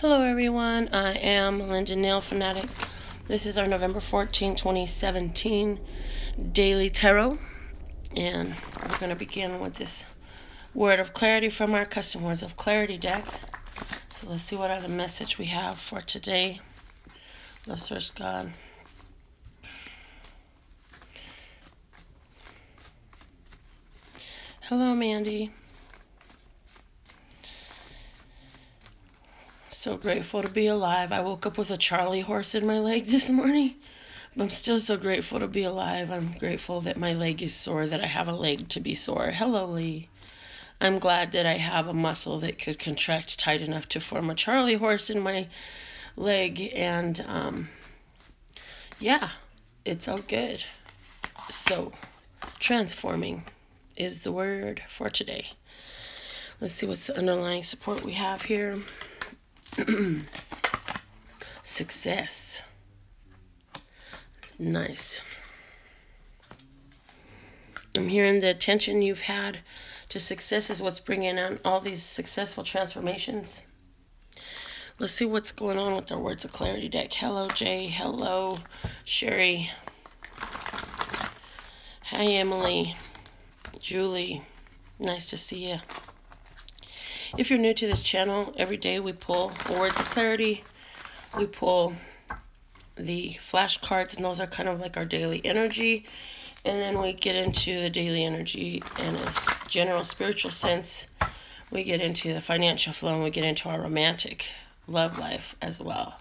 Hello everyone, I am Melinda NailFanatic. This is our November 14, 2017 Daily Tarot. And we're going to begin with this word of clarity from our Custom Words of Clarity deck. So let's see what other message we have for today. Love Source God. Hello Mandy. So grateful to be alive. I woke up with a Charlie horse in my leg this morning. But I'm still so grateful to be alive. I'm grateful that my leg is sore, that I have a leg to be sore. Hello, Lee. I'm glad that I have a muscle that could contract tight enough to form a Charlie horse in my leg. And, yeah, it's all good. So, transforming is the word for today. Let's see what's the underlying support we have here. Success. Nice. I'm hearing the attention you've had to success is what's bringing on all these successful transformations. Let's see what's going on with our Words of Clarity deck. Hello, Jay. Hello, Sherry. Hi, Emily. Julie. Nice to see you. If you're new to this channel, every day we pull Words of Clarity. We pull the flashcards, and those are kind of like our daily energy. And then we get into the daily energy in a general spiritual sense. We get into the financial flow, and we get into our romantic love life as well.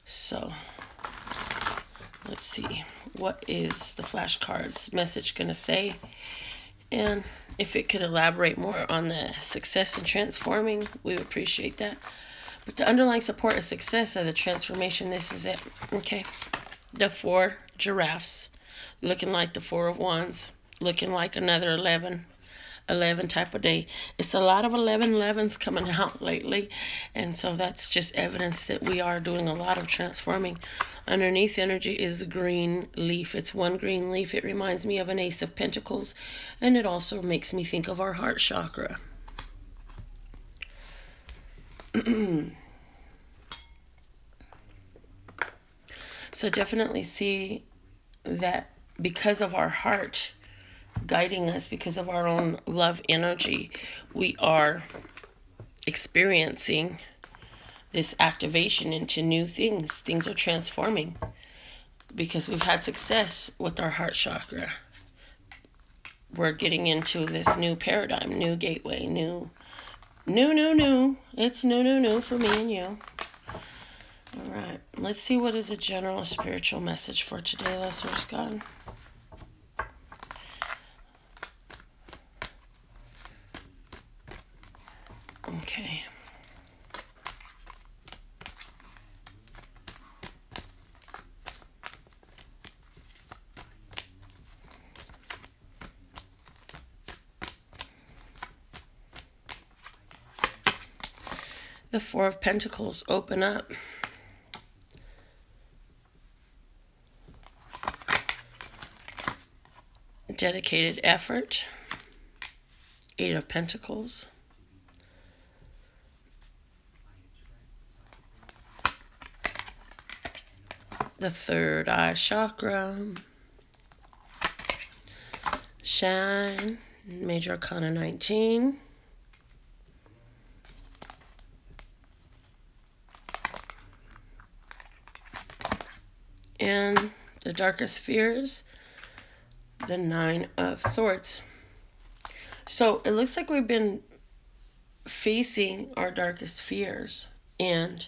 So, let's see. What is the flashcards message going to say? And if it could elaborate more on the success and transforming, we would appreciate that. But the underlying support of success of the transformation, this is it. Okay. The 4 giraffes, looking like the 4 of Wands, looking like another 11 type of day. It's a lot of 11s coming out lately. And so that's just evidence that we are doing a lot of transforming. Underneath energy is the green leaf. It's one green leaf. It reminds me of an Ace of Pentacles. And it also makes me think of our heart chakra. So definitely see that because of our heart guiding us, because of our own love energy, we are experiencing this activation into new things. Things are transforming because we've had success with our heart chakra. We're getting into this new paradigm, new gateway, new. It's new for me and you. All right, let's see what is a general spiritual message for today, Love Source God. Okay. The 4 of Pentacles open up. Dedicated effort. 8 of Pentacles. The 3rd eye chakra. Shine. Major Arcana 19. And the darkest fears, the 9 of Swords. So it looks like we've been facing our darkest fears. And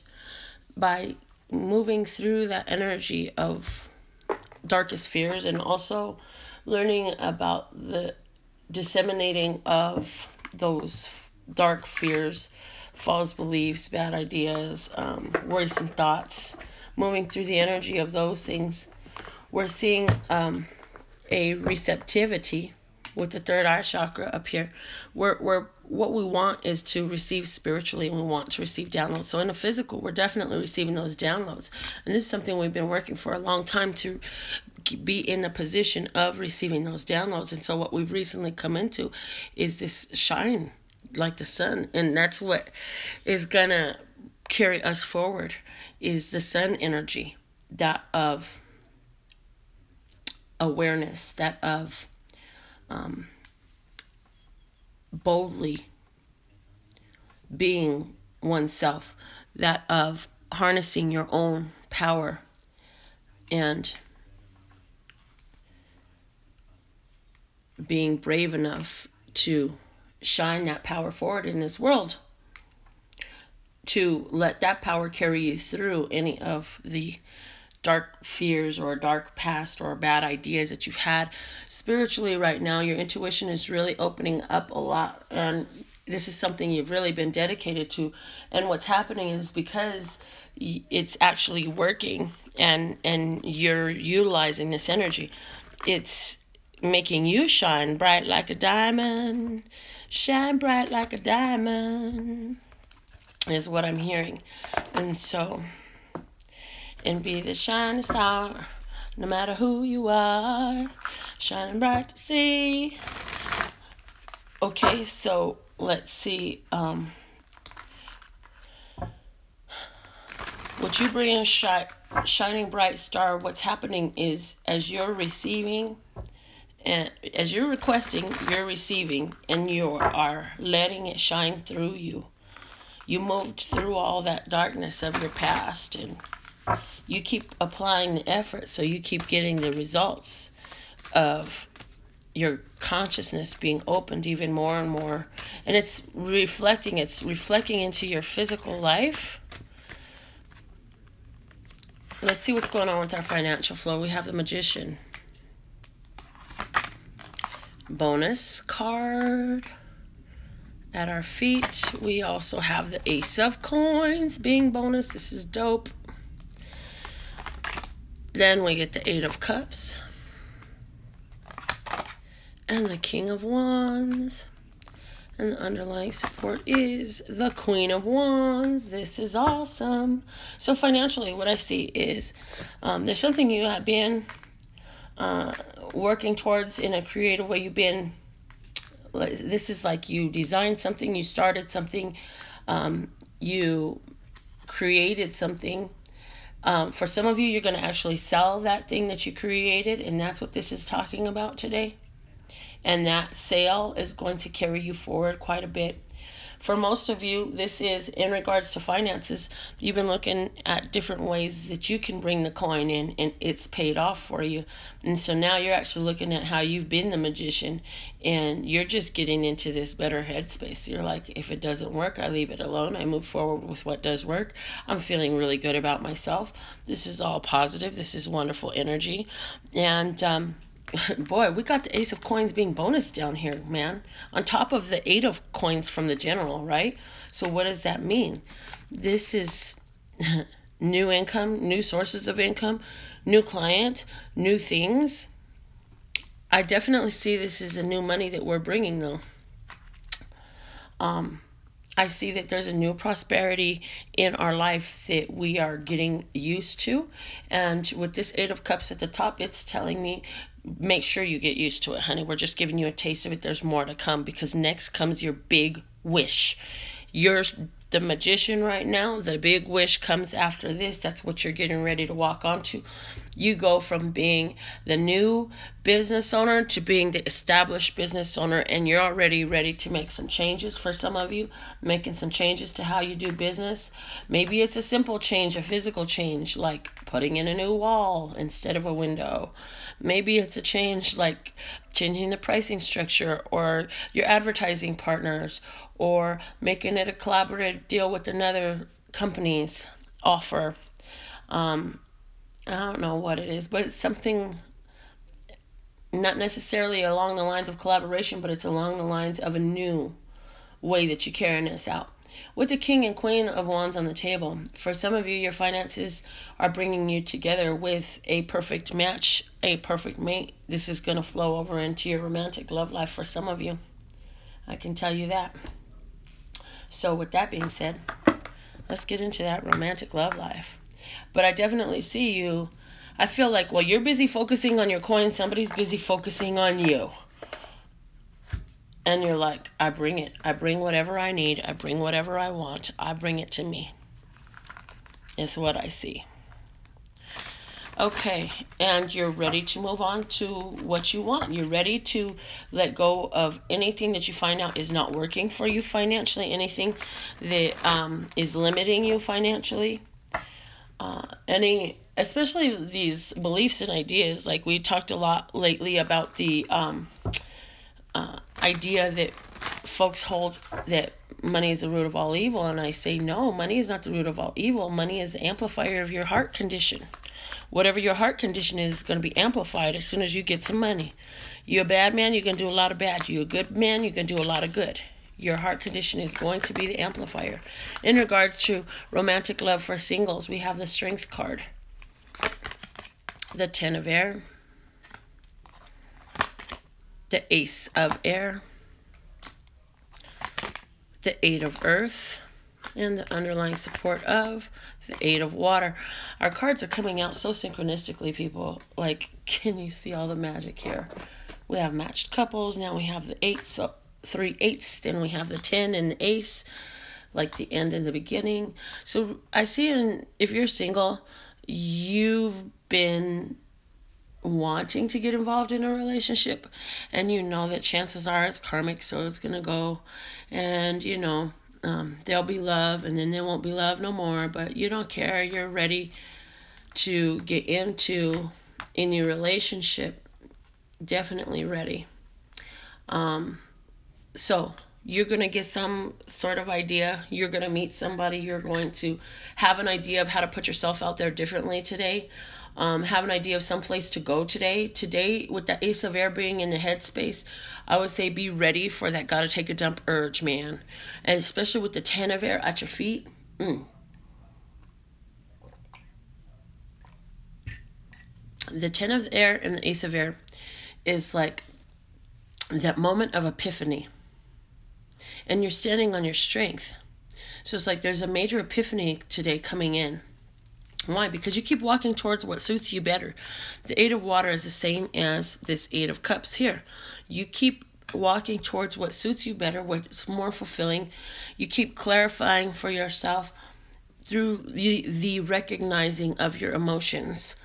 by moving through that energy of darkest fears and also learning about the disseminating of those dark fears, false beliefs, bad ideas, worrisome thoughts, moving through the energy of those things, we're seeing a receptivity with the 3rd eye chakra up here. We're what we want is to receive spiritually, and we want to receive downloads. So in the physical, we're definitely receiving those downloads. And this is something we've been working for a long time, to be in the position of receiving those downloads. And so what we've recently come into is this shine like the sun. And that's what is going to carry us forward is the sun energy, that of awareness, that of boldly being oneself, that of harnessing your own power and being brave enough to shine that power forward in this world, to let that power carry you through any of the dark fears or dark past or bad ideas that you've had. Spiritually right now, your intuition is really opening up a lot, and this is something you've really been dedicated to. And what's happening is because it's actually working and you're utilizing this energy, it's making you shine bright like a diamond. Shine bright like a diamond is what I'm hearing. And so, and be the shining star, no matter who you are, shining bright to see. Okay, so let's see. What you bring in shining bright star, what's happening is as you're receiving, and as you're requesting, you're receiving, and you are letting it shine through you. You moved through all that darkness of your past, and you keep applying the effort, so you keep getting the results of your consciousness being opened even more and more. And it's reflecting into your physical life. Let's see what's going on with our financial flow. We have the Magician. Bonus card. At our feet, we also have the Ace of Coins being bonus. This is dope. Then we get the Eight of Cups. And the King of Wands. And the underlying support is the Queen of Wands. This is awesome. So financially, what I see is there's something you have been working towards in a creative way. You've been, this is like you designed something, you started something, you created something. For some of you, you're going to actually sell that thing that you created, and that's what this is talking about today. And that sale is going to carry you forward quite a bit. For most of you, this is in regards to finances. You've been looking at different ways that you can bring the coin in, and it's paid off for you. And so now you're actually looking at how you've been the magician, and you're just getting into this better headspace. You're like, if it doesn't work, I leave it alone. I move forward with what does work. I'm feeling really good about myself. This is all positive. This is wonderful energy. And boy, we got the Ace of Coins being bonus down here, man. On top of the Eight of Coins from the General, right? So what does that mean? This is new income, new sources of income, new client, new things. I definitely see this as a new money that we're bringing, though. I see that there's a new prosperity in our life that we are getting used to. And with this Eight of Cups at the top, it's telling me, make sure you get used to it, honey. We're just giving you a taste of it. There's more to come, because next comes your big wish. You're the magician right now. The big wish comes after this. That's what you're getting ready to walk onto. You go from being the new business owner to being the established business owner, and you're already ready to make some changes. For some of you, making some changes to how you do business. Maybe it's a simple change, a physical change, like putting in a new wall instead of a window. Maybe it's a change like changing the pricing structure or your advertising partners, or making it a collaborative deal with another company's offer. I don't know what it is, but it's something not necessarily along the lines of collaboration, but it's along the lines of a new way that you're carrying this out. With the King and Queen of Wands on the table, for some of you, your finances are bringing you together with a perfect match, a perfect mate. This is going to flow over into your romantic love life for some of you. I can tell you that. So with that being said, let's get into that romantic love life. But I definitely see you. I feel like while you're busy focusing on your coin, somebody's busy focusing on you. And you're like, I bring it. I bring whatever I need. I bring whatever I want. I bring it to me. is what I see. Okay, and you're ready to move on to what you want. You're ready to let go of anything that you find out is not working for you financially, anything that is limiting you financially. Especially these beliefs and ideas. Like we talked a lot lately about the idea that folks hold that money is the root of all evil, and I say no, money is not the root of all evil. Money is the amplifier of your heart condition. Whatever your heart condition is going to be amplified as soon as you get some money. You're a bad man, you're going to do a lot of bad. You're a good man, you're going to do a lot of good. Your heart condition is going to be the amplifier. In regards to romantic love for singles, we have the Strength card, the Ten of Air, the Ace of Air, the Eight of Earth, and the underlying support of the Eight of Water. Our cards are coming out so synchronistically, people. Like, can you see all the magic here? We have matched couples. Now we have the 8, so 3 eights. Then we have the 10 and the Ace, like the end and the beginning. So I see, if you're single, you've been wanting to get involved in a relationship, and you know that chances are it's karmic, so it's gonna go, and there'll be love, and then there won't be love no more, but you don't care. You're ready to get into in your relationship. Definitely ready. So you're going to get some sort of idea. You're going to meet somebody. You're going to have an idea of how to put yourself out there differently today. Have an idea of some place to go today. Today, with the Ace of Air being in the headspace, I would say be ready for that gotta take a dump urge, man. And especially with the 10 of Air at your feet. The 10 of Air and the Ace of Air is like that moment of epiphany. And you're standing on your strength. So it's like there's a major epiphany today coming in. Why? Because you keep walking towards what suits you better. The Eight of Water is the same as this Eight of Cups here. You keep walking towards what suits you better, what's more fulfilling. You keep clarifying for yourself through the recognizing of your emotions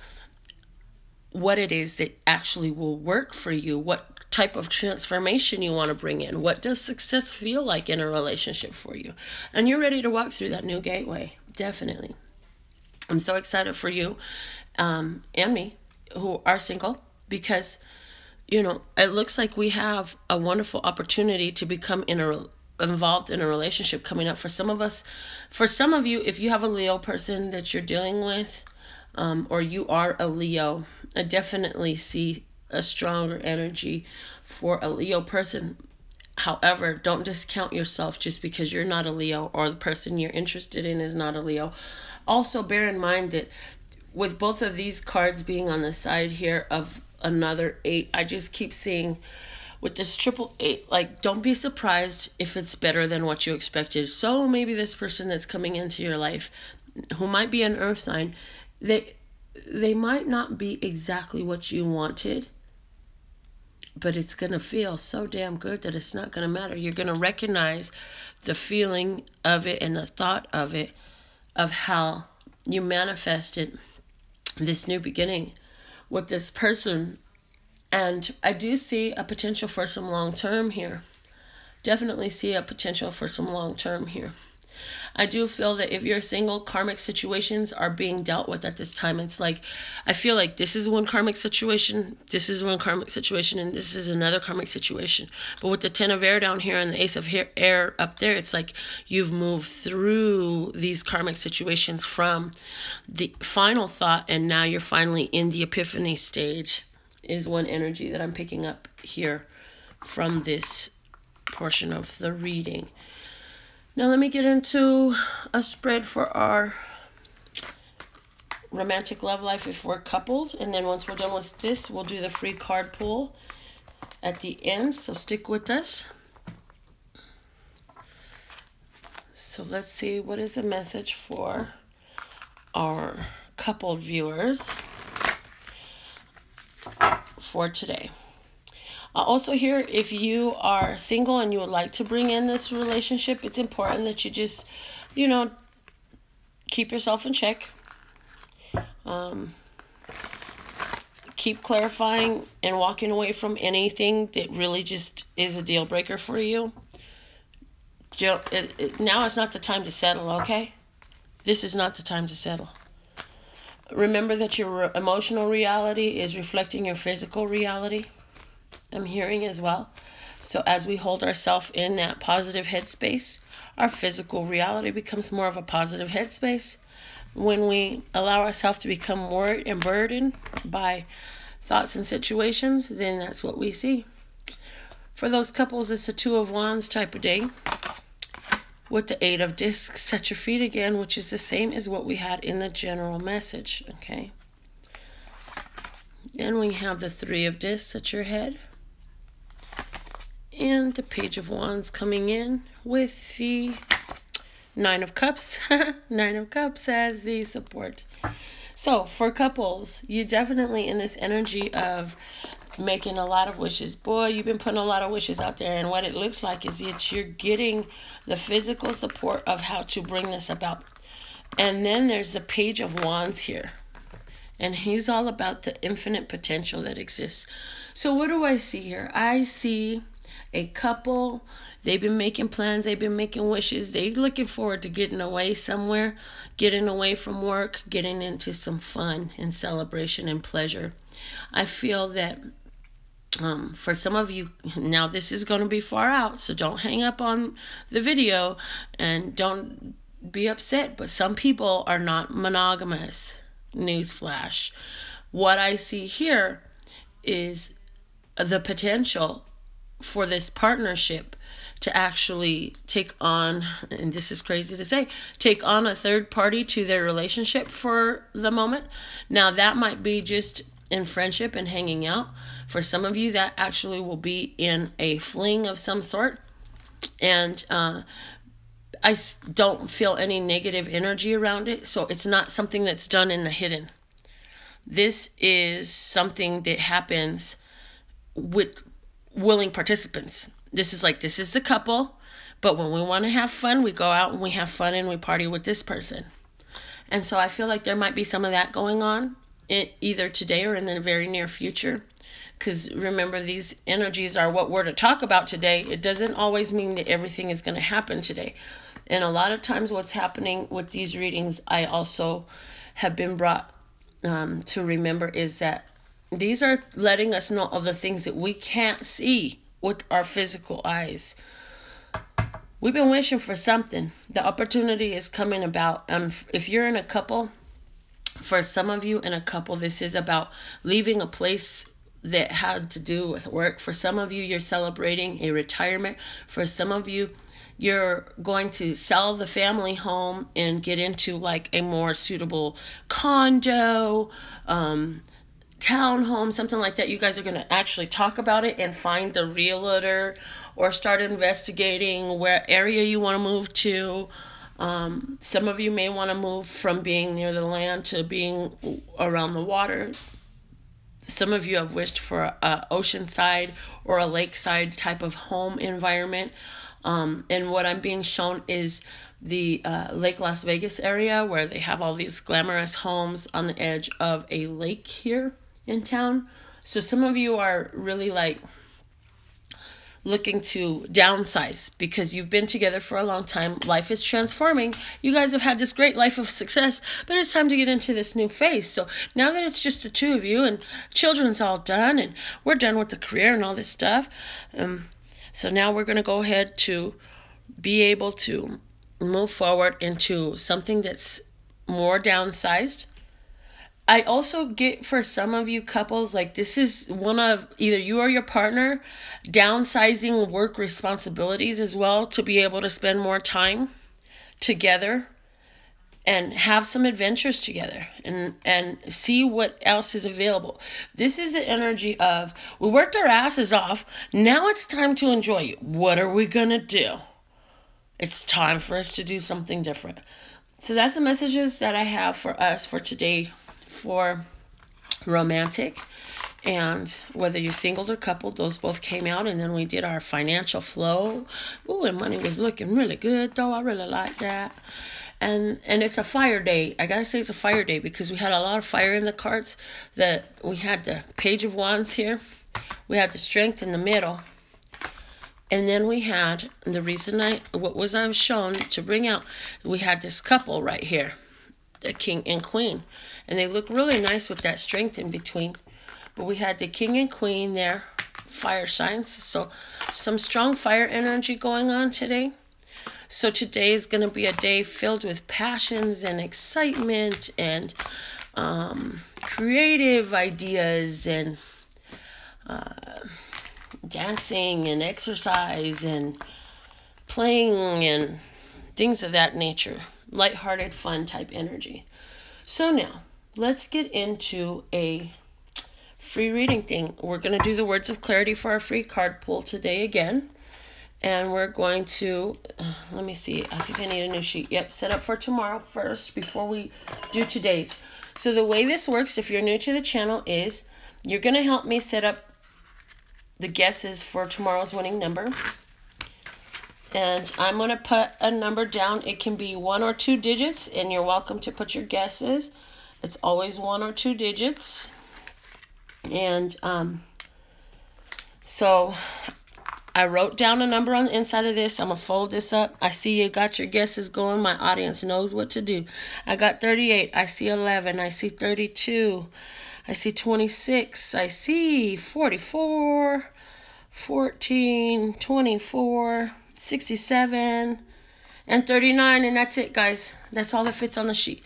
what it is that actually will work for you, what type of transformation you want to bring in, what does success feel like in a relationship for you. And you're ready to walk through that new gateway, definitely. I'm so excited for you and me who are single, because, it looks like we have a wonderful opportunity to become involved in a relationship coming up for some of us. For some of you, if you have a Leo person that you're dealing with, or you are a Leo, I definitely see a stronger energy for a Leo person. However, don't discount yourself just because you're not a Leo or the person you're interested in is not a Leo. Also, bear in mind that with both of these cards being on the side here of another 8, I just keep seeing with this triple 8, like, don't be surprised if it's better than what you expected. So maybe this person that's coming into your life, who might be an earth sign, they might not be exactly what you wanted, but it's going to feel so damn good that it's not going to matter. You're going to recognize the feeling of it and the thought of it, of how you manifested this new beginning with this person. And I do see a potential for some long-term here. Definitely see a potential for some long-term here. I do feel that if you're single, karmic situations are being dealt with at this time. It's like, I feel like this is one karmic situation, this is one karmic situation, and this is another karmic situation. But with the 10 of Air down here and the Ace of Air up there, it's like you've moved through these karmic situations from the final thought, and now you're finally in the epiphany stage, is one energy that I'm picking up here from this portion of the reading. Now let me get into a spread for our romantic love life if we're coupled. And then once we're done with this, we'll do the free card pull at the end. So stick with us. So let's see, what is the message for our coupled viewers for today? Also here, if you are single and you would like to bring in this relationship, it's important that you just, keep yourself in check. Keep clarifying and walking away from anything that really just is a deal breaker for you. Now is not the time to settle, okay? This is not the time to settle. Remember that your emotional reality is reflecting your physical reality. I'm hearing as well. So as we hold ourselves in that positive headspace, our physical reality becomes more of a positive headspace. When we allow ourselves to become worried and burdened by thoughts and situations, then that's what we see. For those couples, it's a 2 of Wands type of day. With the 8 of Discs, set your feet again, which is the same as what we had in the general message, okay? Then we have the 3 of Discs at your head. And the Page of Wands coming in with the 9 of Cups. 9 of Cups as the support. So, for couples, you definitely in this energy of making a lot of wishes. Boy, you've been putting a lot of wishes out there, and what it looks like is that you're getting the physical support of how to bring this about. And then there's the Page of Wands here, and he's all about the infinite potential that exists. So what do I see here? I see a couple. They've been making plans, they've been making wishes, they're looking forward to getting away somewhere, getting away from work, getting into some fun and celebration and pleasure. I feel that for some of you, now this is going to be far out, so don't hang up on the video and don't be upset, but some people are not monogamous. Newsflash. What I see here is the potential for this partnership to actually take on, and this is crazy to say, take on a third party to their relationship for the moment. Now that might be just in friendship and hanging out. For some of you, that actually will be in a fling of some sort. And I don't feel any negative energy around it. So it's not something that's done in the hidden. This is something that happens with willing participants. This is the couple, but when we want to have fun, we go out and we have fun and we party with this person. And so I feel like there might be some of that going on either today or in the very near future. Because remember, these energies are what we're to talk about today. It doesn't always mean that everything is going to happen today. And a lot of times what's happening with these readings, I also have been brought to remember, is that these are letting us know of the things that we can't see with our physical eyes. We've been wishing for something. The opportunity is coming about. If you're in a couple, for some of you in a couple, this is about leaving a place that had to do with work. For some of you, you're celebrating a retirement. For some of you, you're going to sell the family home and get into like a more suitable condo, townhome, something like that. You guys are going to actually talk about it and find the realtor or start investigating where area you want to move to. Some of you may want to move from being near the land to being around the water. Some of you have wished for a oceanside or a lakeside type of home environment. And what I'm being shown is the Lake Las Vegas area, where they have all these glamorous homes on the edge of a lake here in town. So some of you are really like looking to downsize because you've been together for a long time. Life is transforming. You guys have had this great life of success, but it's time to get into this new phase. So now that it's just the two of you and children's all done and we're done with the career and all this stuff, so now we're going to go ahead to be able to move forward into something that's more downsized. I also get, for some of you couples, like this is one of either you or your partner downsizing work responsibilities as well to be able to spend more time together and have some adventures together and see what else is available. This is the energy of, we worked our asses off. Now it's time to enjoy it. What are we going to do? It's time for us to do something different. So that's the messages that I have for us for today for romantic. And whether you're single or coupled, those both came out. And then we did our financial flow. Ooh, and money was looking really good, though. I really like that. And it's a fire day. I gotta say it's a fire day because we had a lot of fire in the cards. That we had the Page of Wands here. We had the Strength in the middle. And then we had, the reason I was shown to bring out, we had this couple right here. The King and Queen. And they look really nice with that Strength in between. But we had the King and Queen there. Fire signs. So some strong fire energy going on today. So today is going to be a day filled with passions and excitement and creative ideas and dancing and exercise and playing and things of that nature. Lighthearted, fun type energy. So now, let's get into a free reading thing. We're going to do the words of clarity for our free card pull today again. And we're going to, let me see, I think I need a new sheet. Yep, set up for tomorrow first before we do today's. So the way this works, if you're new to the channel, is you're going to help me set up the guesses for tomorrow's winning number. And I'm going to put a number down. It can be 1 or 2 digits, and you're welcome to put your guesses. It's always 1 or 2 digits. And so I wrote down a number on the inside of this. I'm going to fold this up. I see you got your guesses going. My audience knows what to do. I got 38. I see 11. I see 32. I see 26. I see 44, 14, 24, 67, and 39. And that's it, guys. That's all that fits on the sheet.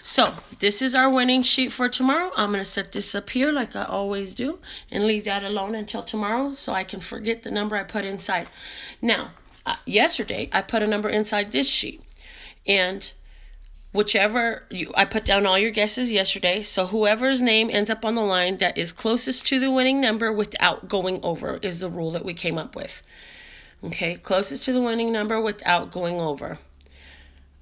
So this is our winning sheet for tomorrow. I'm going to set this up here like I always do and leave that alone until tomorrow so I can forget the number I put inside. Now, yesterday I put a number inside this sheet, and I put down all your guesses yesterday. So whoever's name ends up on the line that is closest to the winning number without going over is the rule that we came up with. Okay, closest to the winning number without going over.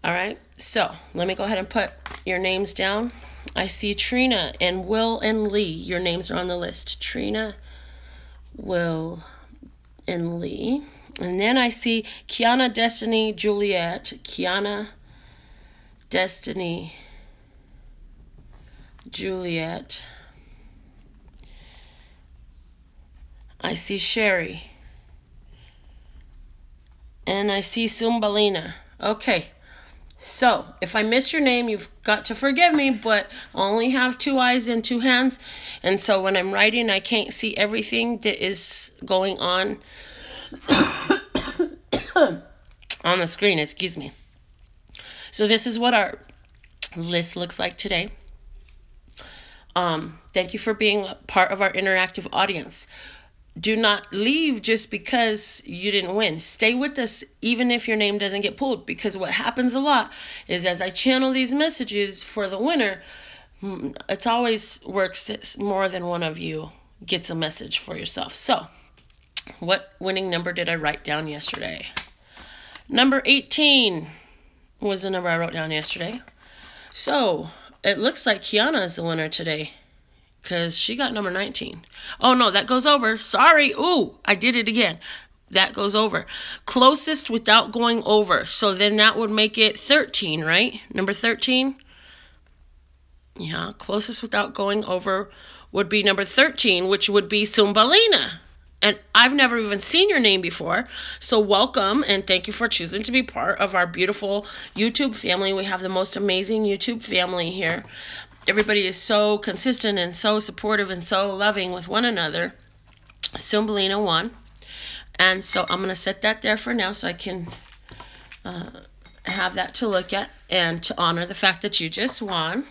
All right, so let me go ahead and put your names down. I see Trina and Will and Lee. Your names are on the list. Trina, Will, and Lee. And then I see Kiana, Destiny, Juliet. Kiana, Destiny, Juliet. I see Sherry. And I see Sumbalina. Okay. So, if I miss your name, you've got to forgive me, but I only have 2 eyes and 2 hands. And so when I'm writing, I can't see everything that is going on on the screen, excuse me. So this is what our list looks like today. Thank you for being a part of our interactive audience. Do not leave just because you didn't win. Stay with us even if your name doesn't get pulled, because what happens a lot is as I channel these messages for the winner, it always works more than one of you gets a message for yourself. So, what winning number did I write down yesterday? Number 18 was the number I wrote down yesterday. So, it looks like Kiana is the winner today, because she got number 19. Oh, no, that goes over. Sorry. Ooh, I did it again. That goes over. Closest without going over. So then that would make it 13, right? Number 13? Yeah, closest without going over would be number 13, which would be Sumbalina. And I've never even seen your name before. So welcome, and thank you for choosing to be part of our beautiful YouTube family. We have the most amazing YouTube family here. Everybody is so consistent and so supportive and so loving with one another. Sumbalina won. And so I'm going to set that there for now so I can have that to look at and to honor the fact that you just won.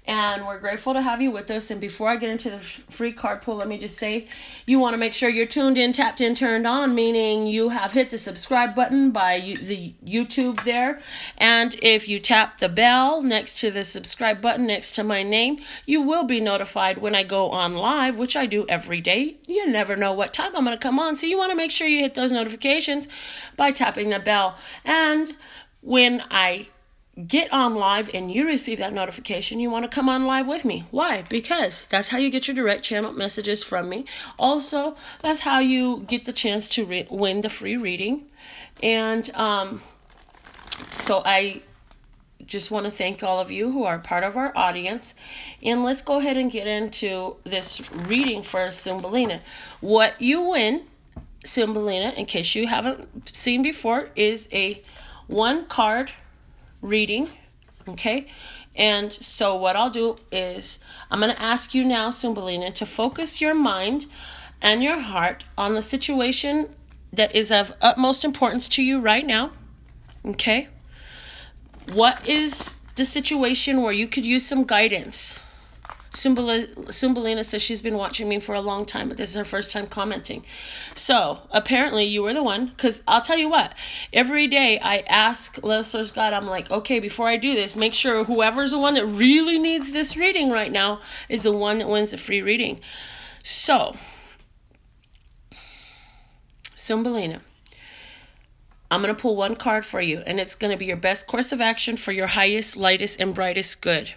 And we're grateful to have you with us. And before I get into the free card pull, let me just say, you want to make sure you're tuned in, tapped in, turned on, meaning you have hit the subscribe button by the YouTube there. And if you tap the bell next to the subscribe button next to my name, you will be notified when I go on live, which I do every day. You never know what time I'm going to come on. So you want to make sure you hit those notifications by tapping the bell. And when I get on live and you receive that notification, you want to come on live with me. Why? Because that's how you get your direct channel messages from me. Also, that's how you get the chance to win the free reading. And so I just want to thank all of you who are part of our audience. And let's go ahead and get into this reading for Cymbalina. What you win, Cymbalina, in case you haven't seen before, is a 1-card reading. Okay? And so what I'll do is I'm going to ask you now, Cymbalina, to focus your mind and your heart on the situation that is of utmost importance to you right now. Okay? What is the situation where you could use some guidance? Cymbalina says she's been watching me for a long time, but this is her first time commenting. So, apparently you were the one, because I'll tell you what, every day I ask Love Source God, I'm like, okay, before I do this, make sure whoever's the one that really needs this reading right now is the one that wins the free reading. So, Cymbalina, I'm going to pull 1 card for you, and it's going to be your best course of action for your highest, lightest, and brightest good.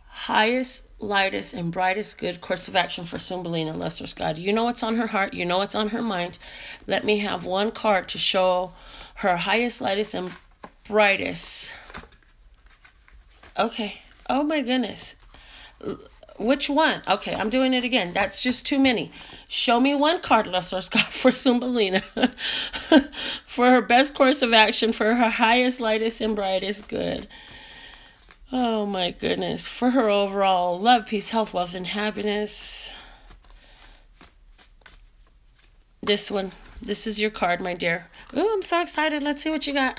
Highest, lightest, and brightest good course of action for Cymbalina, Love Source God. You know what's on her heart. You know what's on her mind. Let me have 1 card to show her highest, lightest, and brightest. Okay. Oh, my goodness. Which one? Okay, I'm doing it again. That's just too many. Show me 1 card, Love Source God, for Cymbalina. For her best course of action, for her highest, lightest, and brightest good. Oh my goodness. For her overall love, peace, health, wealth, and happiness. This one. This is your card, my dear. Ooh, I'm so excited. Let's see what you got.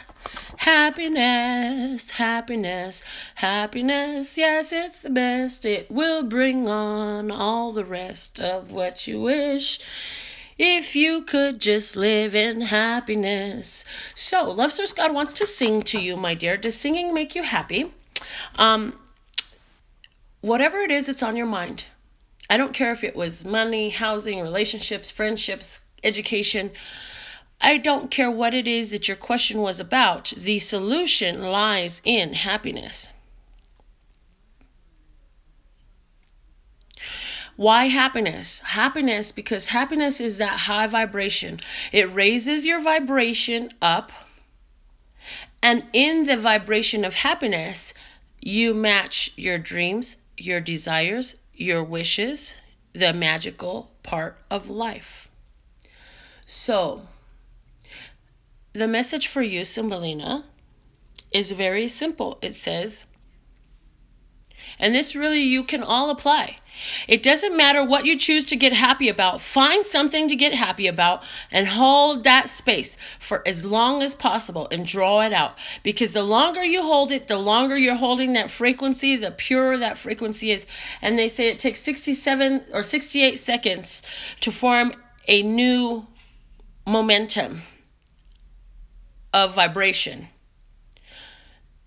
Happiness, happiness, happiness. Yes, it's the best. It will bring on all the rest of what you wish. If you could just live in happiness. So, Love Source God wants to sing to you, my dear. Does singing make you happy? Whatever it is that's on your mind. I don't care if it was money, housing, relationships, friendships, education. I don't care what it is that your question was about. The solution lies in happiness. Why happiness? Happiness, because happiness is that high vibration. It raises your vibration up. And in the vibration of happiness, you match your dreams, your desires, your wishes, the magical part of life. So, the message for you, Cymbalina, is very simple. It says, and this really you can all apply. It doesn't matter what you choose to get happy about. Find something to get happy about and hold that space for as long as possible and draw it out. Because the longer you hold it, the longer you're holding that frequency, the purer that frequency is. And they say it takes 67 or 68 seconds to form a new momentum of vibration.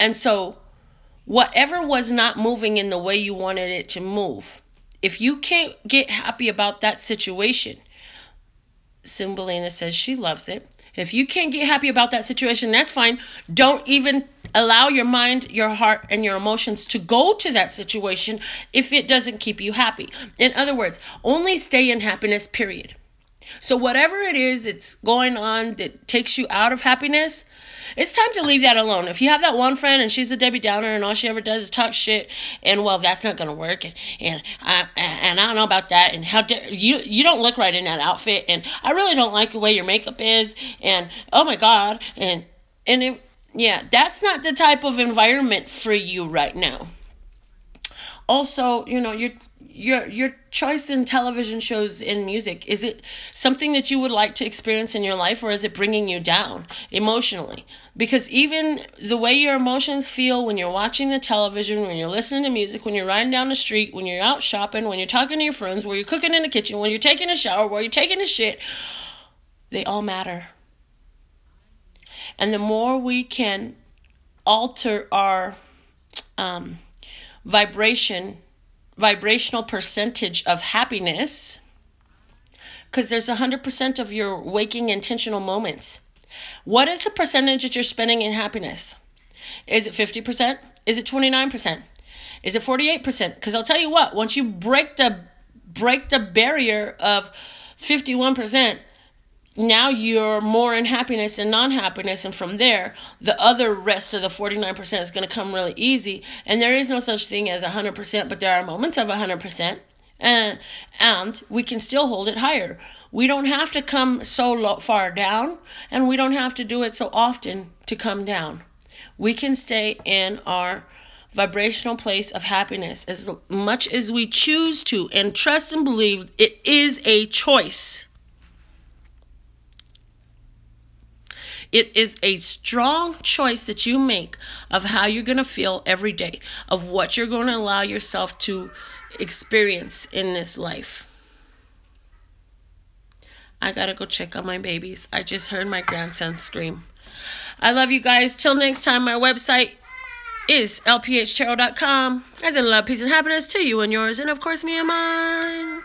And so whatever was not moving in the way you wanted it to move, if you can't get happy about that situation, Cymbalina says she loves it. If you can't get happy about that situation, that's fine. Don't even allow your mind, your heart, and your emotions to go to that situation if it doesn't keep you happy. In other words, only stay in happiness, period. So whatever it is that's going on that takes you out of happiness, it's time to leave that alone. If you have that one friend and she's a Debbie Downer and all she ever does is talk shit, and well, that's not going to work, and I don't know about that, and how dare you don't look right in that outfit, and I really don't like the way your makeup is, and oh my God, and yeah, that's not the type of environment for you right now. Also, you know, your choice in television shows and music, is it something that you would like to experience in your life, or is it bringing you down emotionally? Because even the way your emotions feel when you're watching the television, when you're listening to music, when you're riding down the street, when you're out shopping, when you're talking to your friends, when you're cooking in the kitchen, when you're taking a shower, when you're taking a shit, they all matter. And the more we can alter our vibrational percentage of happiness, because there's 100% of your waking intentional moments. What is the percentage that you're spending in happiness? Is it 50%? Is it 29%? Is it 48%? Because I'll tell you what, once you break the barrier of 51%, now you're more in happiness than non-happiness, and from there the other rest of the 49% is going to come really easy. And there is no such thing as 100%, but there are moments of 100%, and we can still hold it higher. We don't have to come so far down, and we don't have to do it so often to come down. We can stay in our vibrational place of happiness as much as we choose to, and trust and believe it is a choice. It is a strong choice that you make of how you're going to feel every day, of what you're going to allow yourself to experience in this life. I got to go check on my babies. I just heard my grandson scream. I love you guys. Till next time, my website is lphtarot.com. As in love, peace, and happiness to you and yours, and of course me and mine.